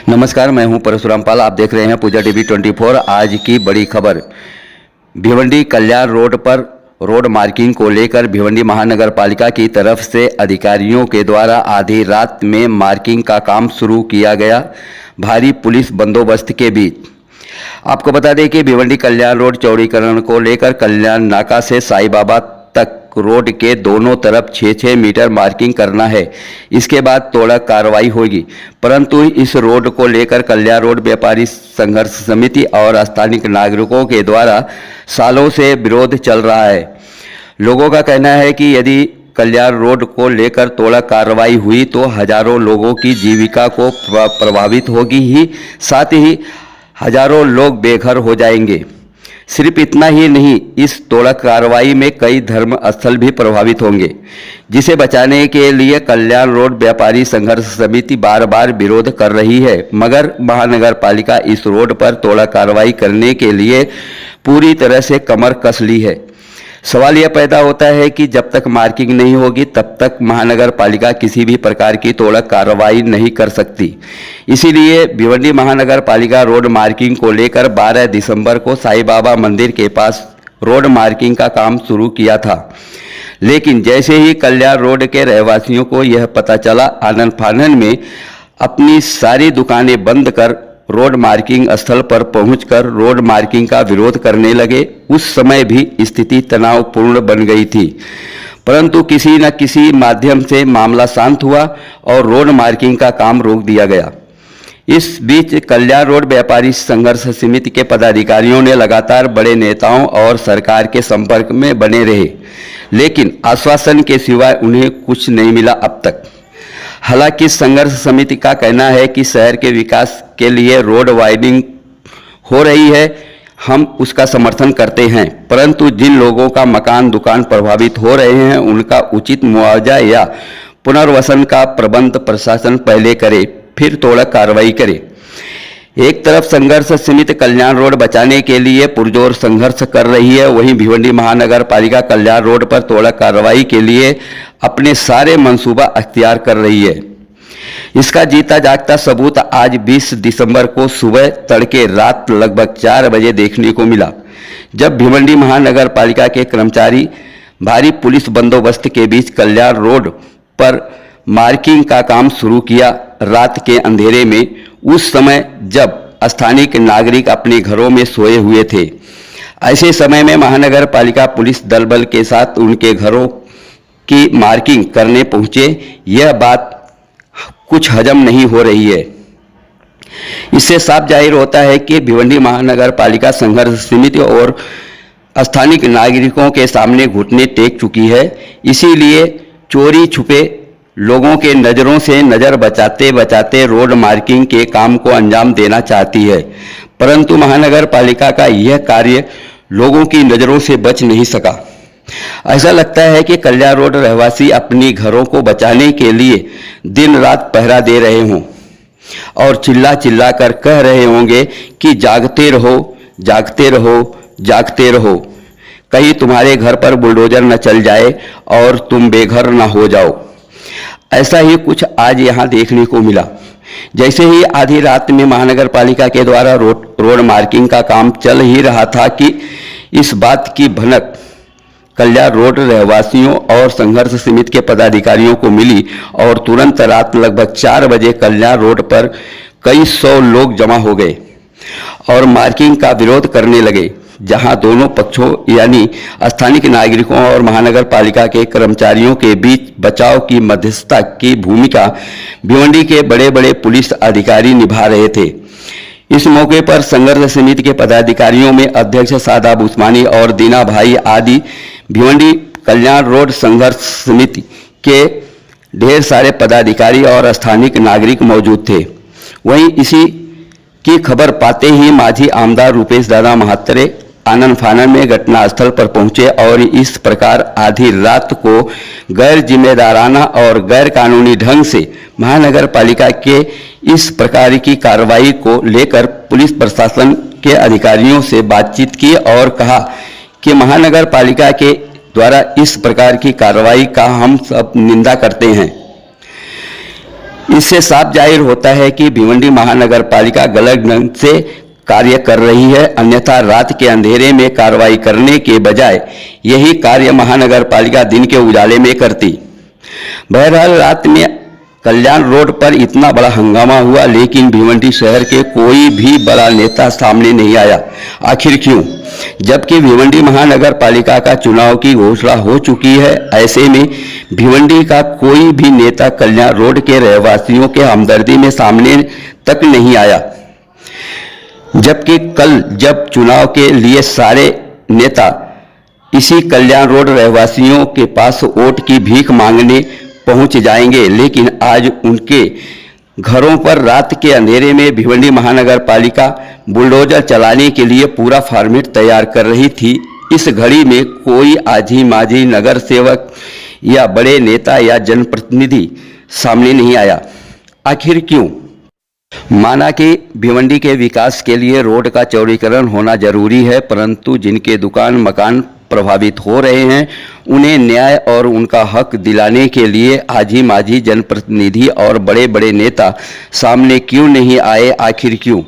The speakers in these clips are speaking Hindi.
नमस्कार, मैं हूं परशुराम पाल। आप देख रहे हैं पूजा टीवी 24। आज की बड़ी खबर, भिवंडी कल्याण रोड पर रोड मार्किंग को लेकर भिवंडी महानगर पालिका की तरफ से अधिकारियों के द्वारा आधी रात में मार्किंग का काम शुरू किया गया, भारी पुलिस बंदोबस्त के बीच। आपको बता दें कि भिवंडी कल्याण रोड चौड़ीकरण को लेकर कल्याण नाका से साईं बाबा तक रोड के दोनों तरफ 6-6 मीटर मार्किंग करना है। इसके बाद तोड़ा कार्रवाई होगी। परंतु इस रोड को लेकर कल्याण रोड व्यापारी संघर्ष समिति और स्थानीय नागरिकों के द्वारा सालों से विरोध चल रहा है। लोगों का कहना है कि यदि कल्याण रोड को लेकर तोड़ा कार्रवाई हुई तो हजारों लोगों की जीविका को प्रभावित होगी ही, साथ ही हजारों लोग बेघर हो जाएंगे। सिर्फ इतना ही नहीं, इस तोड़ा कार्रवाई में कई धर्म स्थल भी प्रभावित होंगे, जिसे बचाने के लिए कल्याण रोड व्यापारी संघर्ष समिति बार बार विरोध कर रही है। मगर महानगर पालिका इस रोड पर तोड़ा कार्रवाई करने के लिए पूरी तरह से कमर कस ली है। सवाल यह पैदा होता है कि जब तक मार्किंग नहीं होगी तब तक महानगर पालिका किसी भी प्रकार की तोड़ा कार्रवाई नहीं कर सकती। इसीलिए भिवंडी महानगर पालिका रोड मार्किंग को लेकर 12 दिसंबर को साईं बाबा मंदिर के पास रोड मार्किंग का काम शुरू किया था। लेकिन जैसे ही कल्याण रोड के रहवासियों को यह पता चला, आनन फानन में अपनी सारी दुकानें बंद कर रोड मार्किंग स्थल पर पहुंचकर रोड मार्किंग का विरोध करने लगे। उस समय भी स्थिति तनावपूर्ण बन गई थी, परंतु किसी न किसी माध्यम से मामला शांत हुआ और रोड मार्किंग का काम रोक दिया गया। इस बीच कल्याण रोड व्यापारी संघर्ष समिति के पदाधिकारियों ने लगातार बड़े नेताओं और सरकार के संपर्क में बने रहे, लेकिन आश्वासन के सिवाय उन्हें कुछ नहीं मिला अब तक। हालांकि संघर्ष समिति का कहना है कि शहर के विकास के लिए रोड वाइडनिंग हो रही है, हम उसका समर्थन करते हैं, परंतु जिन लोगों का मकान दुकान प्रभावित हो रहे हैं उनका उचित मुआवजा या पुनर्वसन का प्रबंध प्रशासन पहले करे, फिर तोड़ा कार्रवाई करे। एक तरफ संघर्ष समिति कल्याण रोड बचाने के लिए पुरजोर संघर्ष कर रही है, वहीं भिवंडी महानगर पालिका कल्याण रोड पर तोड़ा कार्रवाई के लिए अपने सारे मंसूबा अख्तियार कर रही है। इसका जीता जागता सबूत आज 20 दिसंबर को सुबह तड़के रात लगभग 4 बजे देखने को मिला, जब भिवंडी महानगर पालिका के कर्मचारी भारी पुलिस बंदोबस्त के बीच कल्याण रोड पर मार्किंग का काम शुरू किया। रात के अंधेरे में, उस समय जब स्थानीय नागरिक अपने घरों में सोए हुए थे, ऐसे समय में महानगर पालिका पुलिस दल बल के साथ उनके घरों की मार्किंग करने पहुंचे। यह बात कुछ हजम नहीं हो रही है। इससे साफ जाहिर होता है कि भिवंडी महानगर पालिका संघर्ष समिति और स्थानीय नागरिकों के सामने घुटने टेक चुकी है। इसीलिए चोरी छुपे लोगों के नज़रों से नज़र बचाते बचाते रोड मार्किंग के काम को अंजाम देना चाहती है, परंतु महानगर पालिका का यह कार्य लोगों की नज़रों से बच नहीं सका। ऐसा लगता है कि कल्याण रोड रहवासी अपनी घरों को बचाने के लिए दिन रात पहरा दे रहे हों और चिल्ला चिल्ला कर कह रहे होंगे कि जागते रहो, जागते रहो, जागते रहो, कहीं तुम्हारे घर पर बुलडोजर न चल जाए और तुम बेघर न हो जाओ। ऐसा ही कुछ आज यहाँ देखने को मिला। जैसे ही आधी रात में महानगर पालिका के द्वारा रोड मार्किंग का काम चल ही रहा था कि इस बात की भनक कल्याण रोड रहवासियों और संघर्ष समिति के पदाधिकारियों को मिली और तुरंत रात लगभग 4 बजे कल्याण रोड पर कई 100 लोग जमा हो गए और मार्किंग का विरोध करने लगे, जहां दोनों पक्षों यानी स्थानीय नागरिकों और महानगर पालिका के कर्मचारियों के बीच बचाव की मध्यस्थता की भूमिका भिवंडी के बड़े बड़े पुलिस अधिकारी निभा रहे थे। इस मौके पर संघर्ष समिति के पदाधिकारियों में अध्यक्ष सादाब उस्मानी और दीना भाई आदि भिवंडी कल्याण रोड संघर्ष समिति के ढेर सारे पदाधिकारी और स्थानीय नागरिक मौजूद थे। वहीं इसी की खबर पाते ही माझी आमदार रूपेश दादा महात्रे आनन फानन में घटनास्थल पर पहुंचे और इस प्रकार आधी रात को गैर जिम्मेदाराना और गैर कानूनी ढंग से महानगर पालिका के इस प्रकार की कार्रवाई को लेकर पुलिस प्रशासन के अधिकारियों से बातचीत की और कहा कि महानगर पालिका के द्वारा इस प्रकार की कार्रवाई का हम सब निंदा करते हैं। इससे साफ जाहिर होता है कि भिवंडी महानगर पालिका गलत ढंग से कार्य कर रही है, अन्यथा रात के अंधेरे में कार्रवाई करने के बजाय यही कार्य महानगर पालिका दिन के उजाले में करती। बहरहाल रात में कल्याण रोड पर इतना बड़ा हंगामा हुआ, लेकिन भिवंडी शहर के कोई भी बड़ा नेता सामने नहीं आया। आखिर क्यों? जबकि भिवंडी महानगर पालिका का चुनाव की घोषणा हो चुकी है, ऐसे में भिवंडी का कोई भी नेता कल्याण रोड के रहवासियों के हमदर्दी में सामने तक नहीं आया। जबकि कल जब चुनाव के लिए सारे नेता इसी कल्याण रोड रहवासियों के पास वोट की भीख मांगने पहुंच जाएंगे, लेकिन आज उनके घरों पर रात के अंधेरे में भिवंडी महानगर पालिका बुलडोजर चलाने के लिए पूरा फॉर्मेट तैयार कर रही थी। इस घड़ी में कोई आजी माजी नगर सेवक या बड़े नेता या जनप्रतिनिधि सामने नहीं आया। आखिर क्यों? माना कि भिवंडी के विकास के लिए रोड का चौड़ीकरण होना जरूरी है, परंतु जिनके दुकान मकान प्रभावित हो रहे हैं उन्हें न्याय और उनका हक दिलाने के लिए आजी माजी जनप्रतिनिधि और बड़े बड़े नेता सामने क्यों नहीं आए? आखिर क्यों?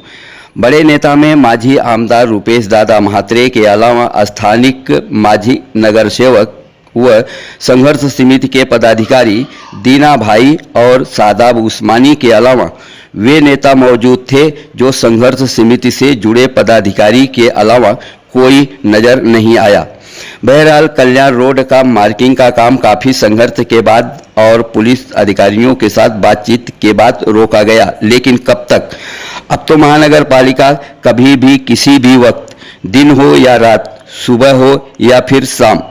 बड़े नेता में माजी आमदार रुपेश दादा महात्रे के अलावा स्थानिक माजी नगर सेवक व संघर्ष समिति के पदाधिकारी दीना भाई और सादाब उस्मानी के अलावा वे नेता मौजूद थे जो संघर्ष समिति से जुड़े पदाधिकारी के अलावा कोई नजर नहीं आया। बहरहाल कल्याण रोड का मार्किंग का काम काफी संघर्ष के बाद और पुलिस अधिकारियों के साथ बातचीत के बाद रोका गया, लेकिन कब तक? अब तो महानगर पालिका कभी भी किसी भी वक्त, दिन हो या रात, सुबह हो या फिर शाम,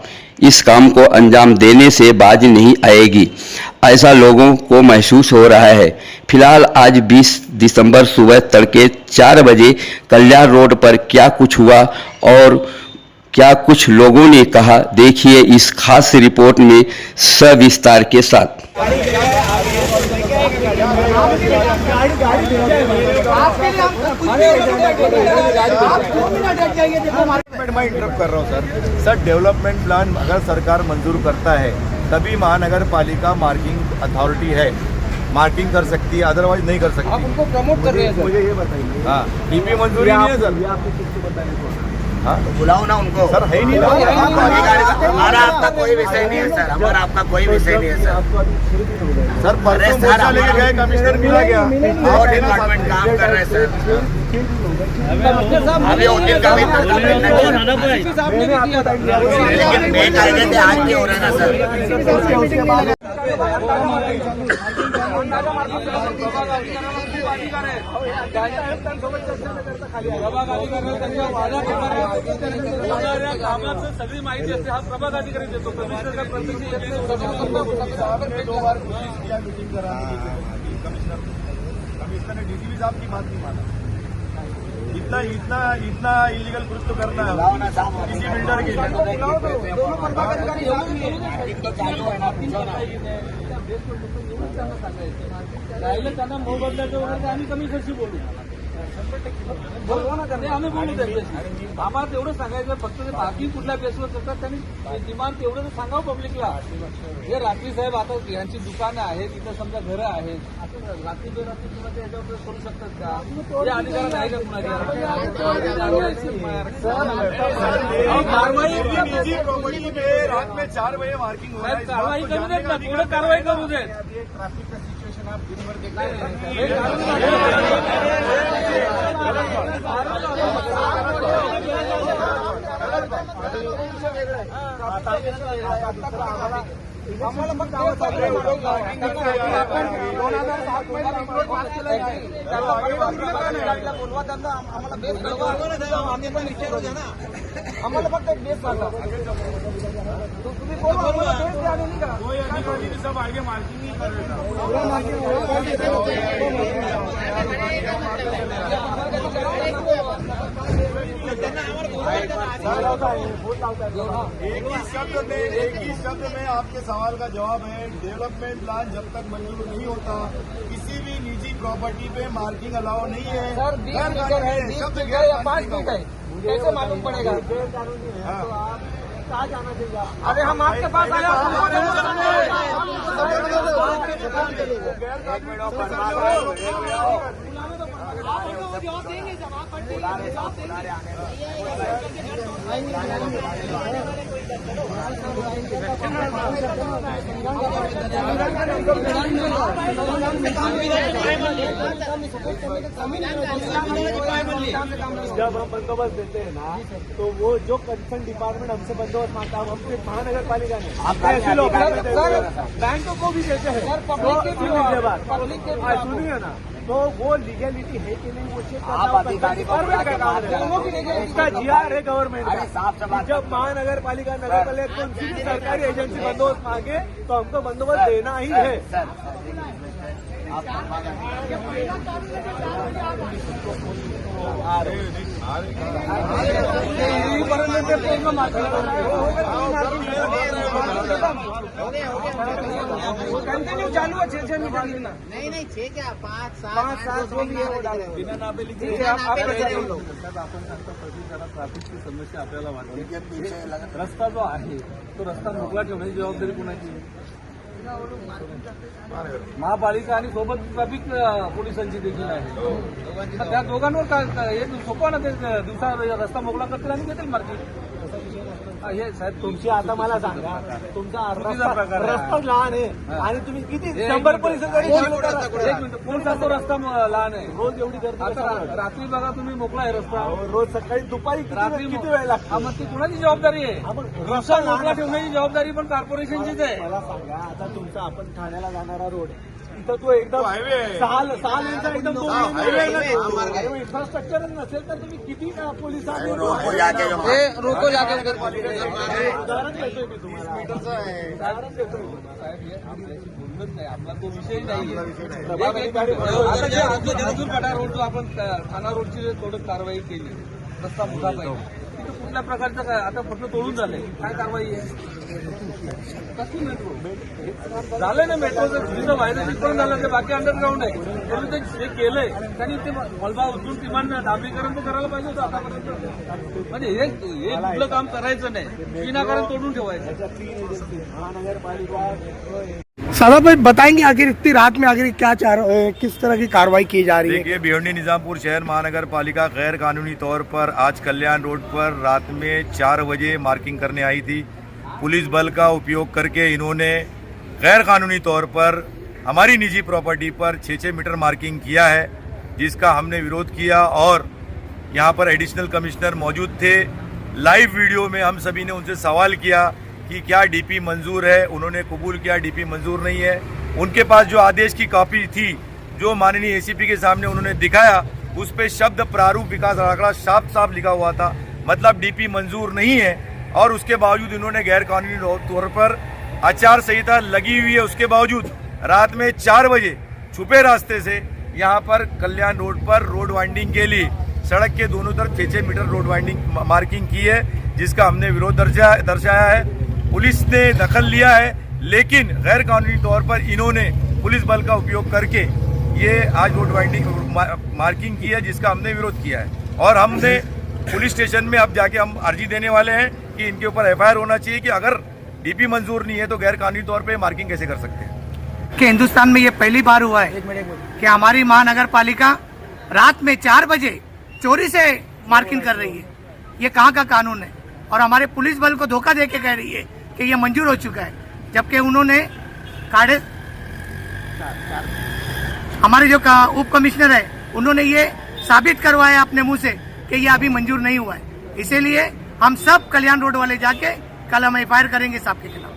इस काम को अंजाम देने से बाज नहीं आएगी, ऐसा लोगों को महसूस हो रहा है। फिलहाल आज 20 दिसंबर सुबह तड़के 4 बजे कल्याण रोड पर क्या कुछ हुआ और क्या कुछ लोगों ने कहा, देखिए इस खास रिपोर्ट में सविस्तार के साथ। मैं इंटरप्ट कर रहा हूँ सर, डेवलपमेंट प्लान अगर सरकार मंजूर करता है तभी महानगर पालिका मार्किंग अथॉरिटी है, मार्किंग कर सकती है, अदरवाइज नहीं कर सकती। आप उनको प्रमोट कर रहे हैं सर। मुझे ये बताइए। हाँ, डीपी मंजूरी नहीं है सर। हाँ, बुलाओ ना उनको सर, है नहीं ना। हमारा आपका कोई विषय नहीं है सर, हमारा आपका कोई विषय नहीं है सर। सर परसों मोर्चा लेके गए, कमिश्नर मिला गया और डिपार्टमेंट काम कर रहे हैं सर। अभी उन दिन का भी लेकिन मेन टारगेट आज भी हो रहा है ना सर। सगळी माहिती असते, हा प्रभाग अधिकारी देतो, कमिशनर कमिश्नर ने डीसीपी साहब की बात नहीं माना। इतना इलीगल कुछ तो करना है किसी बिल्डर के राहिलं त्यांना मोबदल्याचं वगैरे आम्ही कमिशनशी बोलू, बोलवा ना त्यांनी, आम्ही बोलू त्यांच्याशी। आम्हाला तेवढं सांगायचं फक्त, ते बाकी कुठल्या बेसवर करतात त्यांनी डिमांड तेवढं तर सांगावं पब्लिकला। हे रात्री साहेब आता यांची दुकानं आहेत, तिथं समजा घरं आहेत, आता रात्री बेरात्री तुम्हाला ते याच्यावर करू शकतात का? या अधिकारात आहे का कुणाच्या? कारवाई रात में 4 बजे मार्किंग हो रहा है, कारवाई करू देत ना, पुढे कारवाई करू देत। ट्रैफिक का सिचुएशन आप दिन भर देखते हैं। आम्हाला फक्त 2007 मध्ये रिपोर्ट पास केला आहे, बोलवा त्यांना, आम्हाला बेस मान्यता निश्चित द्या ना, आम्हाला फक्त एक बेस सांगा। तुम्ही बोलवा, बेस द्या नाही का? सब आगे मार्किंग नहीं कर रहे। एक ही शब्द में आपके सवाल का जवाब है, डेवलपमेंट प्लान जब तक मंजूर नहीं होता किसी भी निजी प्रॉपर्टी पे मार्किंग अलाउ नहीं है। सर 20 मीटर है, 20 फीट है या 5 फीट है, कैसे मालूम पड़ेगा? कहा जाना चाहिए। अरे हम आपके पास आए, जब हम बंदोबस्त देते हैं ना, तो वो जो कंसर्न डिपार्टमेंट हमसे बंदोबस्त मांगता है, हम सिर्फ महानगर पालिका ने तहसील ऑफिस बैंकों को भी देते हैं। सुनिए ना, तो वो लीगलिटी है कि नहीं वो चेक उसका GR है गवर्नमेंट का। जब महानगर पालिका नगर पालिका कौन सी भी सरकारी एजेंसी बंदोबस्त मांगे तो हमको बंदोबस्त देना ही है। कंटिन्यू चालू है 6 मीटर लिखना। नहीं 6 क्या 5 7 जो भी है वो डालेंगे। बिना नापे लिखिए। ट्रॅफिकची समस्या आपल्याला वाटते, रस्ता जो आहे तो रस्ता मोकळा ठेवण्याची जबाबदारी कोणाची? महापालिका आणि सोबत ट्रॅफिक पोलिसांची देखील आहे। त्या दोघांवर हे सोपं ना, ते दिवसा रस्ता मोकळा करतील आणि घेतील मार्केट। हे साहेब तुमची आता मला सांगा, तुमचा रस्ता लहान आहे आणि तुम्ही किती 100 पोलिस एक मिनिट, कोण सांगतो रस्ता लहान आहे? रोज एवढी गर्दी आता रात्री बघा तुम्ही, मोकळा आहे रस्ता। रोज सकाळी दुपारी रात्री किती वेळ लागतो? मग ती कोणाची जबाबदारी आहे? रस्ता मोकळा ठेवण्याची जबाबदारी पण कॉर्पोरेशनचीच आहे। मला सांगा, आता तुमचा आपण ठाण्याला जाणारा रोड आहे, इथं तो एकदम 6 लेनचा एकदम 2 लेन इन्फ्रास्ट्रक्चरच नसेल तर तुम्ही किती पोलिसांनी रोको जाके उदाहरण देतोय मी तुम्हाला। उदाहरण देतोय साहेब, हे आपल्याशी बोलत नाही, आपला तो विषय नाहीये। आता रोड जो आपण ठाणा रोडची थोडं कारवाई केली, रस्ता मोठा पाहिजे, तिथं कुठल्या प्रकारचं काय आता फक्त तोडून झालंय, काय कारवाई आहे? कसली मेट्रो झालंय ना, मेट्रोचं जिथं व्हायचं तिथपर्यंत झालं, ते बाकी अंडरग्राऊंड आहे। म्हणून ते जे केलंय त्यांनी ते मलबा उचलून किमान डांबरीकरण तो करायला पाहिजे होतं आतापर्यंत। म्हणजे हे कुठलं काम करायचं नाही, विनाकारण तोडून ठेवायचं। महानगरपालिका सादा भाई बताएंगे आखिर इतनी रात में आखिर क्या किस तरह की कार्रवाई की जा रही है? देखिए, भिवंडी निजामपुर शहर महानगर पालिका गैर कानूनी तौर पर आज कल्याण रोड पर रात में 4 बजे मार्किंग करने आई थी। पुलिस बल का उपयोग करके इन्होंने गैर कानूनी तौर पर हमारी निजी प्रॉपर्टी पर 6-6 मीटर मार्किंग किया है, जिसका हमने विरोध किया और यहाँ पर एडिशनल कमिश्नर मौजूद थे। लाइव वीडियो में हम सभी ने उनसे सवाल किया कि क्या डीपी मंजूर है, उन्होंने कबूल किया डीपी मंजूर नहीं है। उनके पास जो आदेश की कॉपी थी, जो माननीय एसीपी के सामने उन्होंने दिखाया, उस पे शब्द प्रारूप विकास आंकड़ा साफ लिखा हुआ था, मतलब डीपी मंजूर नहीं है। और उसके बावजूद इन्होंने गैर कानूनी तौर पर आचार संहिता लगी हुई है, उसके बावजूद रात में 4 बजे छुपे रास्ते से यहाँ पर कल्याण रोड पर रोड वाइंडिंग के लिए सड़क के दोनों तरफ 6-6 मीटर रोड वाइंडिंग मार्किंग की है, जिसका हमने विरोध दर्शाया है। पुलिस ने दखल लिया है, लेकिन गैर कानूनी तौर पर इन्होंने पुलिस बल का उपयोग करके ये आज रोड वाइंडिंग मार्किंग की है, जिसका हमने विरोध किया है। और हमने पुलिस स्टेशन में अब जाके हम अर्जी देने वाले हैं कि इनके ऊपर FIR होना चाहिए कि अगर डीपी मंजूर नहीं है तो गैर कानूनी तौर पर मार्किंग कैसे कर सकते हैं। कि हिंदुस्तान में ये पहली बार हुआ है कि हमारी महानगर पालिका रात में 4 बजे चोरी से मार्किंग कर रही है। ये कहाँ का कानून है? और हमारे पुलिस बल को धोखा दे के कह रही है कि ये मंजूर हो चुका है, जबकि उन्होंने हमारे जो उप कमिश्नर है उन्होंने ये साबित करवाया अपने मुंह से कि ये अभी मंजूर नहीं हुआ है। इसीलिए हम सब कल्याण रोड वाले जाके कल हम FIR करेंगे साहब के खिलाफ।